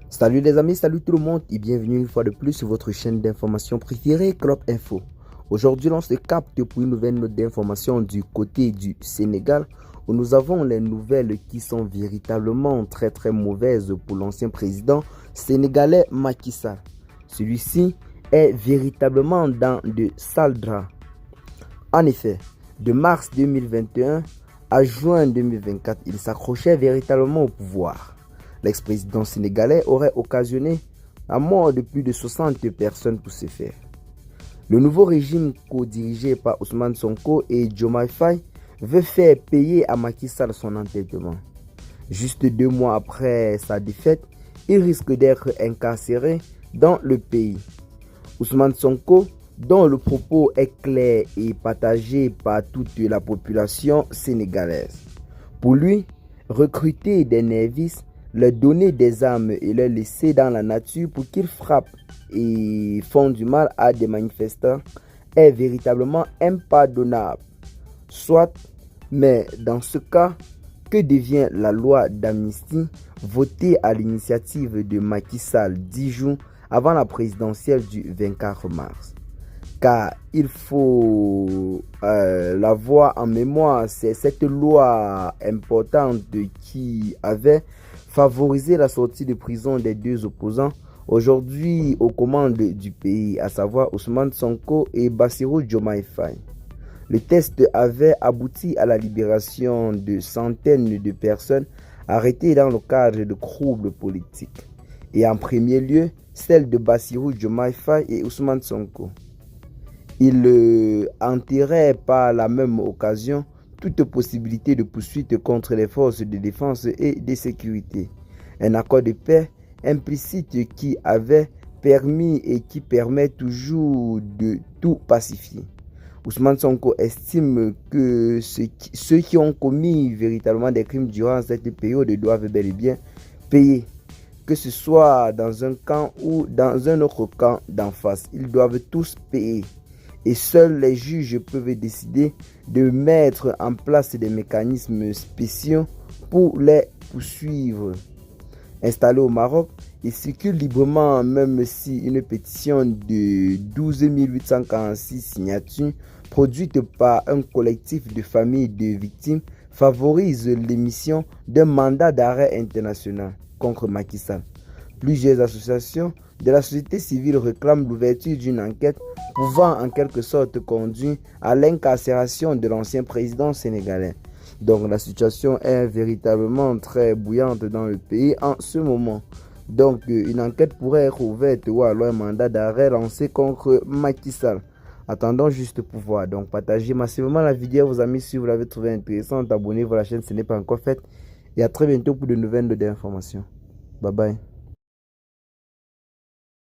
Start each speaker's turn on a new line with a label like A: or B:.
A: Salut les amis, salut tout le monde et bienvenue une fois de plus sur votre chaîne d'information préférée, Club Info. Aujourd'hui, on se capte pour une nouvelle note d'information du côté du Sénégal où nous avons les nouvelles qui sont véritablement très mauvaises pour l'ancien président sénégalais Macky Sall. Celui-ci est véritablement dans de sales draps. En effet, de mars 2021 à juin 2024, il s'accrochait véritablement au pouvoir. L'ex-président sénégalais aurait occasionné la mort de plus de 60 personnes pour ce faire. Le nouveau régime co-dirigé par Ousmane Sonko et Diomaye Faye veut faire payer à Macky Sall son entêtement. Juste 2 mois après sa défaite, il risque d'être incarcéré dans le pays. Ousmane Sonko, dont le propos est clair et partagé par toute la population sénégalaise. Pour lui, recruter des nervistes, leur donner des armes et les laisser dans la nature pour qu'ils frappent et font du mal à des manifestants est véritablement impardonnable. Soit, mais dans ce cas, que devient la loi d'amnistie votée à l'initiative de Macky Sall 10 jours avant la présidentielle du 24 mars? Car il faut l'avoir en mémoire, c'est cette loi importante qui avait favorisé la sortie de prison des 2 opposants aujourd'hui aux commandes du pays, à savoir Ousmane Sonko et Bassirou Diomaye Faye. Le test avait abouti à la libération de centaines de personnes arrêtées dans le cadre de troubles politiques, et en premier lieu celle de Bassirou Diomaye Faye et Ousmane Sonko. Il enterrait par la même occasion toute possibilité de poursuite contre les forces de défense et de sécurité. Un accord de paix implicite qui avait permis et qui permet toujours de tout pacifier. Ousmane Sonko estime que ceux qui ont commis véritablement des crimes durant cette période doivent bel et bien payer. Que ce soit dans un camp ou dans un autre camp d'en face, ils doivent tous payer. Et seuls les juges peuvent décider de mettre en place des mécanismes spéciaux pour les poursuivre. Installé au Maroc, il circule librement même si une pétition de 12 846 signatures produite par un collectif de familles de victimes favorise l'émission d'un mandat d'arrêt international contre Macky Sall. Plusieurs associations de la société civile réclament l'ouverture d'une enquête pouvant en quelque sorte conduire à l'incarcération de l'ancien président sénégalais. Donc la situation est véritablement très bouillante dans le pays en ce moment. Donc une enquête pourrait être ouverte ou alors un mandat d'arrêt lancé contre Macky Sall. Attendons juste pour voir. Donc partagez massivement la vidéo à vos amis si vous l'avez trouvée intéressante. Abonnez-vous à la chaîne si ce n'est pas encore fait. Et à très bientôt pour de nouvelles d'informations. Bye bye.